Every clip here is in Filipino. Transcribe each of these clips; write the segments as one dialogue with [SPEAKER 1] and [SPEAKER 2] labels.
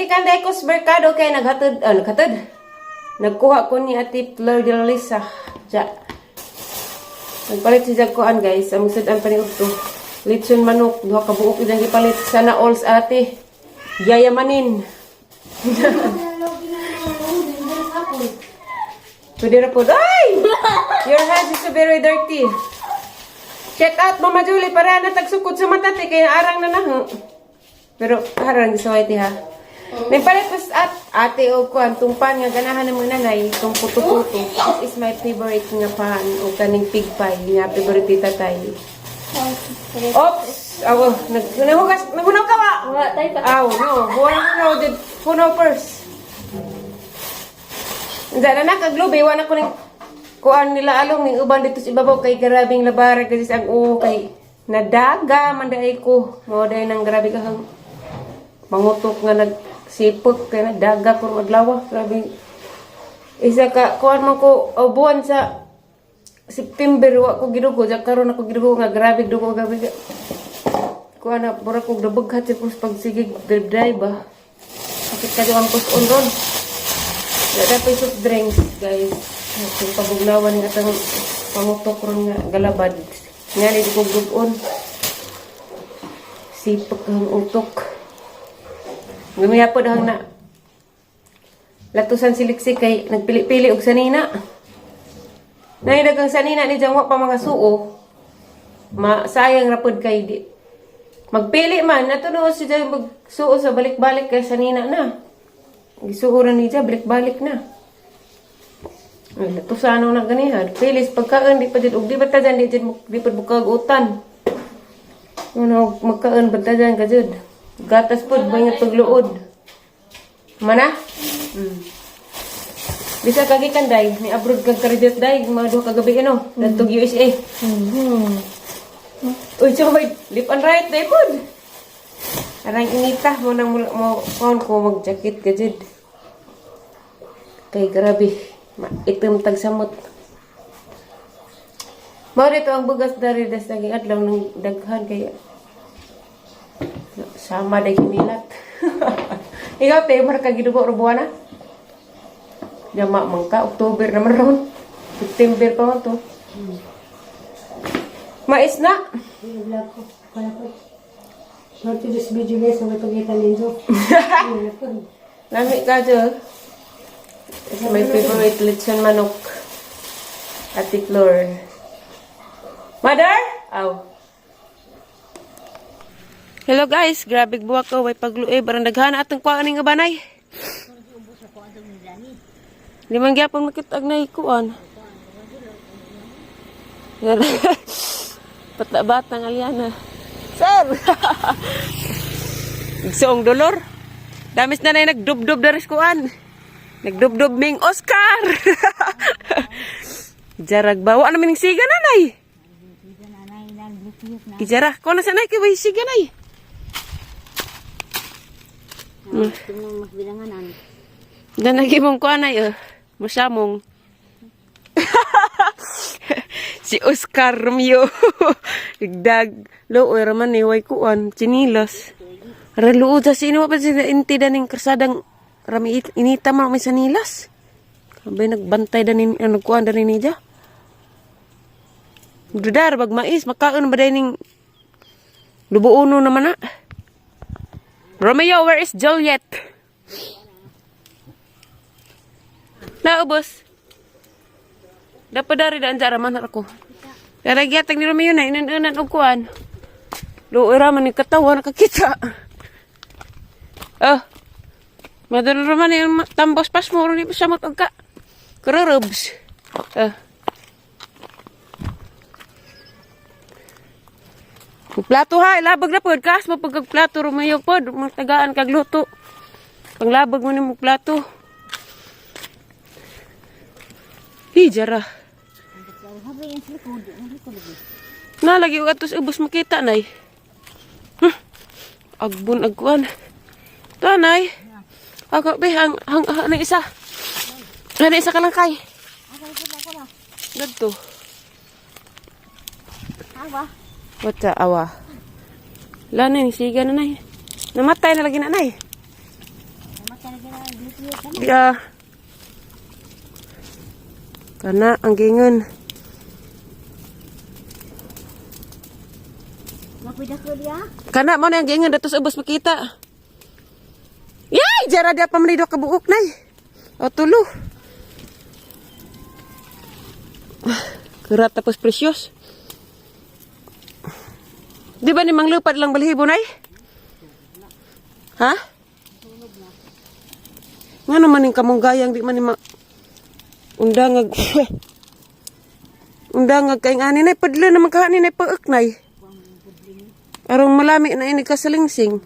[SPEAKER 1] gikan dai ko sa merkado kay naghatod, naghatod. Nagkuha ko ni Ate Flor de Lisa. Ja. Nagpalit si Jagkoan guys, ang sudan pa ni Udto. Litson manok, duha ka buok idang gipalit. Sana all sa ate. Yayamanin. Pwede na po. Ay! Your hands is so very dirty. Check out, Mama Julie, para na tagsukod sa mata, kaya arang na na. Pero, harang sa white ha. Nagpalit po at ate o kuan, tumpan nga ganahan ng mga nanay, itong puto-puto. This is my favorite nga pan, o kaning pig pie, nga favorite tatay. Oops! Awo, nagunaw ka ba? Aw, no, buwan puno first. Diyan na nakaglobe, iwan ako ng kuan nila along ng uban dito sa ibabaw kay grabing labaran kasi sa kay nadaga manday ko. Mo day nang grabe kahang mangutok nga nagsipot kay nadaga ko adlaw. Grabe. Isa ka kuan man ko buwan sa September wa ko gidugo ja karon ako gidugo nga grabe dugo grabe. Kuan na pura ko dabaghat sa pagsigig drive ba. Sakit ka ang puson ron. Dada pa soft drinks, guys. Yung pabugnawan nga itang pangutok ron nga galabad. Nga nito kong dugon. Sipak ang utok. Gumiya po dahang na. Latusan siliksik kay nagpili-pili og sanina. Nahidagang sanina ni Jangwa pa mga suo. Sayang rapod kay di. Magpili man. Natunood siya magsuo sa balik-balik kay sanina na. Gisuhuran niya, balik-balik na. Ay, latusano na ganihan. Pilis, pagkaan, di pa dyan. Di ba ta dyan, di pa bukag-utan. Magkaan, ba ta dyan ka dyan? Gatas po, banyak pagluod. Mana? Bisa kagikan, day. May abroad kag karidot, day. Mga duha kagabi, ano? Nantog USA. Uy, so may lip and right, day po. Arang inita mo nang mo ko mag-jacket gajid. Kay grabe, itim tagsamot. Mao dito ang bugas dari das lagi adlaw ng daghan kay sama day kinilat. Ikaw te marka gidugo ro buwana. Jama mangka Oktober naman ron. September pa man to. Mais na.
[SPEAKER 2] Vlog ko. Not to this video guys, ang ipagkita ninyo.
[SPEAKER 1] Lami ka dyan. It's my favorite lechon manok. Ate Flor. Mother? Aw. Hello guys, grabe buwak ko. Way pagluib. Barang daghana atong kuhaan nga banay. Limang gyapon makitag na ikuan. Patla-batang Aliana. Sir! Igsoong dolor. Damis na na nagdub-dub na riskuan. Nagdub-dub ming Oscar. Jarag ba? Wa namin ng siga nanay. Kijara. Kung nasa nanay kayo siga nanay. Danagi mong kuan ay. Masyamong. Si Oscar Romeo. Igdag. Looy raman ni way kuan. Chinilas. Raluod sa sino pa sila inti daning kersadang rami inita man may sanilas. Kabay nagbantay danin nagkuan danin niya. Dudar bag mais makaon ba daning lubuuno naman na. Romeo, where is Juliet? Naubos. Dapat dari daan jara man ako. Daragyatag ni Romeo na inan-inan og kuan. Luoy raman ni katawan nakakita. Madalo naman yung tambos pas mo rin sa matagka. Kararabs. Plato ha, ilabag na po. Kas mo pagkagplato rumayo po. Magtagaan kagluto. Panglabag mo ni mo plato. Hijara. Nalagi ko atos ubos makita nay. Agbon agkuan. Tanay. Ako be hang isa. Ano isa ka lang kay? Dito. Awa. Wata awa. Lana ni siga na nay. Namatay na lagi na nay. Dia. Kana ang gingon.
[SPEAKER 2] Mapidak ko dia.
[SPEAKER 1] Kana mo na ang gingon datos ubos makita. Yay, jara dia pamlido ka buok nay. O tulo. Kerat tapos precious. Di ba ni manglupad lang balahibo nay? Ha? Nga naman yung kamunggayang di man ni undangag. Undangag kay ani nay padlo na magkahani nay paek nay. Arong malami na ini kasalingsing.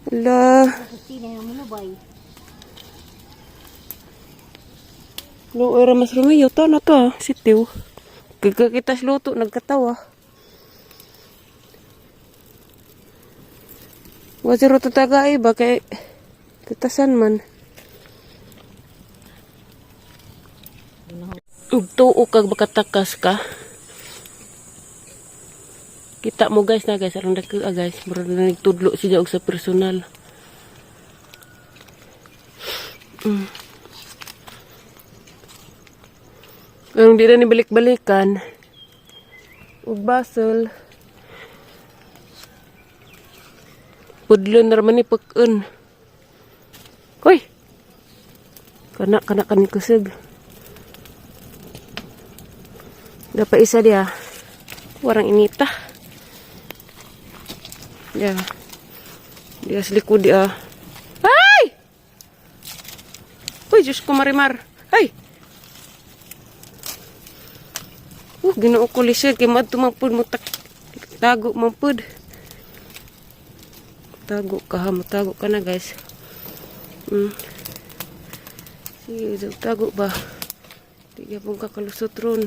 [SPEAKER 1] Ala. Lo era mas rumiyo to na to, sitiw. Kagkakitas luto nagkatawa. Waziro tatagay ba kay tatasan man. Ug tuo kag bakatakas ka. Kita mo guys na guys, arang dako guys, mura na nagtudlo siya og sa personal. Anong di na ni balik-balikan. Ug basol. Pudlon na raman ni pagkun. Hoy! Kana kan kusog. Dapat isa dia. Warang inita. Ya. Dia seliku dia. Hai! Uy, Diyos ko marimar. Hai! Ginoo ko lisod kay madto mampud mo tago mampud. Tago ka na guys. Sige, tago ba? Tiga pong kakalusot ron.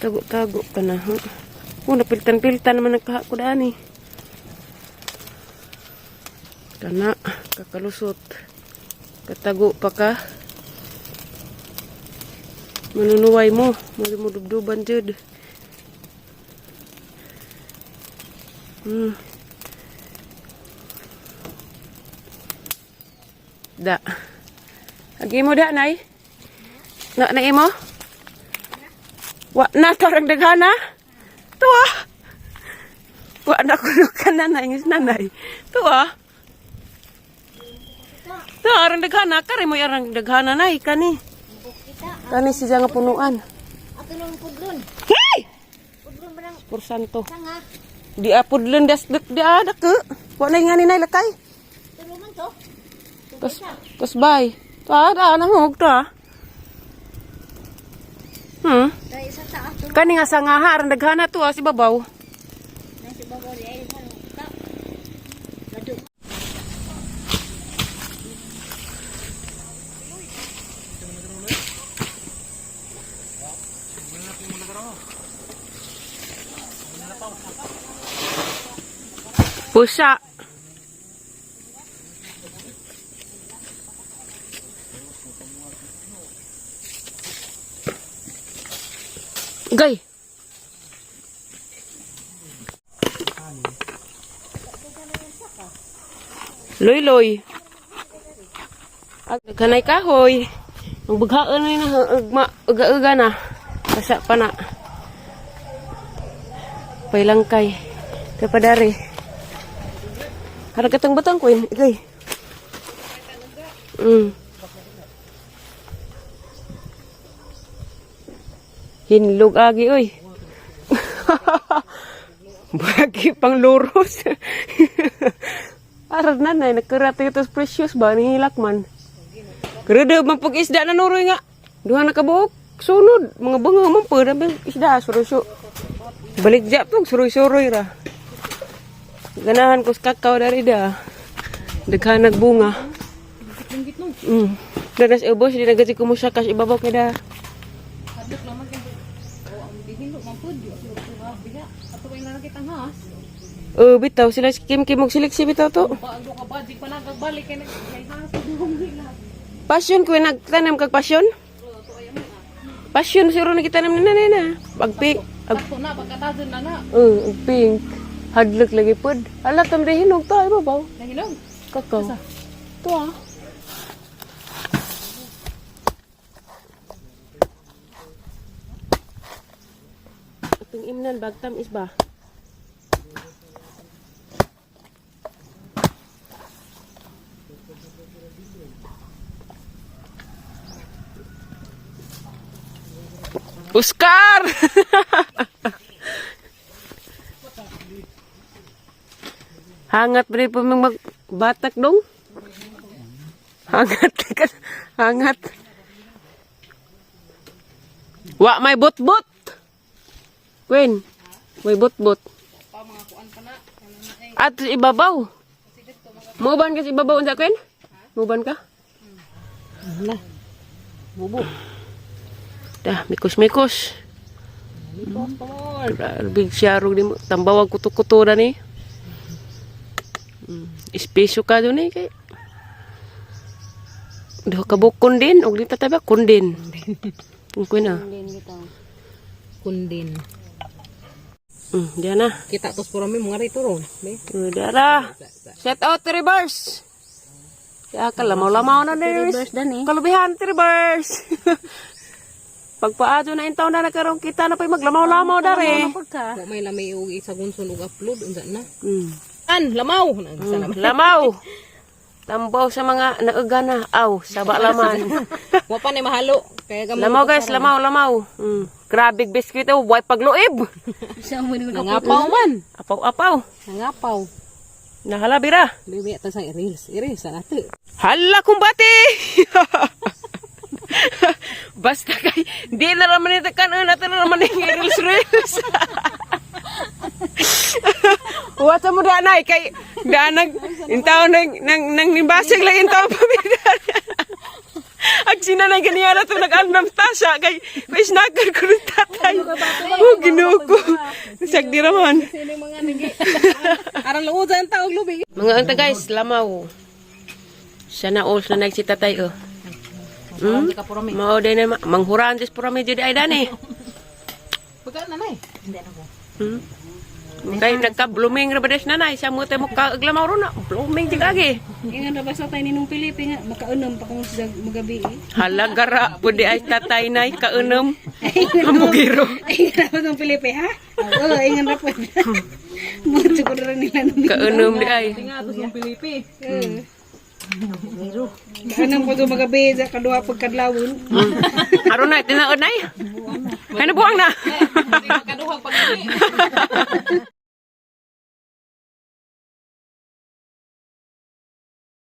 [SPEAKER 1] Tago ka na. Napiltan-piltan naman nagkakudaan eh. Kana, kakalusot. Katago pa ka. Manunuway mo. Malumudubduban jud. Da. Agi mo da, nay? Na imo? Wa na torang daghana? Tuwa. Wa na kulukan na ingis nanay. Tuwa. Tuwa, arang daghana. Kari mo arang daghana, nay. Kani. Kani siya nga punuan.
[SPEAKER 2] Ato nang pudlon.
[SPEAKER 1] Hey!
[SPEAKER 2] Pudlon barang
[SPEAKER 1] Porsanto.
[SPEAKER 2] sanga.
[SPEAKER 1] Di apudlon das di ada ke. Wa na ngani nay lakay.
[SPEAKER 2] Tulungan to.
[SPEAKER 1] Tos bay. To ada na hug to.
[SPEAKER 2] Dai sa taas to.
[SPEAKER 1] Kani nga sangaha arang daghana to si babaw.
[SPEAKER 2] Nasi babaw di ay sa ta. Ladu.
[SPEAKER 1] Pusa. Gay. Loy. Ag kanay kahoy. Ang bughaan na ugma uga na. Asa pa na. Pailangkay. Kapadari. Harap katang batang ko yun. Igay. Hinlog agi, oy. Bagi pang luros. Arad nanay, nagkarate ito precious ba? Nihilak man. Kerada mampag isda na nuroy nga. Duha na kabuok. Sunod. Mga bunga mampag. Isda, suruso. Balik jap pag suroy-suroy ra. Ganahan ko sa kakao dari da. Daghan nagbunga. Danas ubos di nagati ko mo siya kas ibabaw kay da. Bitaw sila kim og siliksi bitaw to. Passion ko nagtanim kag passion. Passion siguro nakitanim ni nanay na. Pagpik.
[SPEAKER 2] Takto na pagkatazon na na.
[SPEAKER 1] Pink. Hadlok lagi pod. Ala tam de hinog ta ibabaw.
[SPEAKER 3] Nahinog.
[SPEAKER 1] Kakaw. To ah. Itong imnan bagtam is ba? Oscar! Hangat ba rin po magbatak dong? Hangat ka. Hangat. Wa may bot-bot. Queen, may bot-bot. At ibabaw. Muban ka sa ibabaw unsa Queen? Muban ka?
[SPEAKER 3] Wala. Bubo.
[SPEAKER 1] Dah, mikos-mikos. Big syarog di mo. Tambawag kuto-kuto na ni. Espeso ka doon eh. Kay. Duha ka buok kundin. Og dito tabi kundin. Kung na.
[SPEAKER 3] Kundin.
[SPEAKER 1] Diyan na.
[SPEAKER 3] Kita tos pura mi mga rito ron.
[SPEAKER 1] Udara. Set out to reverse. Ya ka lamaw-lamaw na ni.
[SPEAKER 3] Reverse dan eh.
[SPEAKER 1] Kalubihan to reverse. Pagpaadyo na intaw na nagkaroon kita na pa'y maglamaw-lamaw dari.
[SPEAKER 3] Wa may lamay og isa gunson og upload unsa na. An lamaw.
[SPEAKER 1] Lamaw. Tambaw sa mga naugana. Aw, saba laman.
[SPEAKER 3] Wa pa ni mahalo. Kaya gamay.
[SPEAKER 1] Lamaw guys, lamaw. Grabe biskuit oh, way pagluib.
[SPEAKER 3] Nangapaw man.
[SPEAKER 1] Apaw-apaw.
[SPEAKER 3] Nangapaw.
[SPEAKER 1] Nahalabira.
[SPEAKER 3] Bibi ata sang iris. Iris sa nato.
[SPEAKER 1] Hala kumbati. Basta kay di na raman ito kanon natin na raman yung reels. What's mo danay kay danag intaw nang nimbasig lang intaw pamilya. Ag sinanay ganyan na ito nag-alnam tasya kay snacker ko rin tatay. Oh, ginuko. Nasag di raman.
[SPEAKER 3] Arang luudan taog lubi.
[SPEAKER 1] Mga anta guys, lamaw. Sana all na nagsitatay oh. Mau din na manghuran dis pura medyo di ay dani.
[SPEAKER 3] Pagka nanay. Hindi na ko.
[SPEAKER 1] Kay nagka-blooming ra bades nanay sa mo tay mo kaglamaw ro na. Blooming jig agi.
[SPEAKER 2] Ingan ra basta tayo ninong Pilipi nga makaunom pa kung sa magabi.
[SPEAKER 1] Halagara pud di ay tatay nay kaunom. Amugiro.
[SPEAKER 2] Ingan ra tong Pilipi ha? Oo, ingan ra po. Mucho ko ra nila nung
[SPEAKER 1] Kaunom di ay.
[SPEAKER 3] Tinga to sa Pilipi.
[SPEAKER 2] Anong po ito magabi sa kadua pagkadlawon.
[SPEAKER 1] Aron na tinaod nay. Ano buang na?
[SPEAKER 3] Kaduhang pag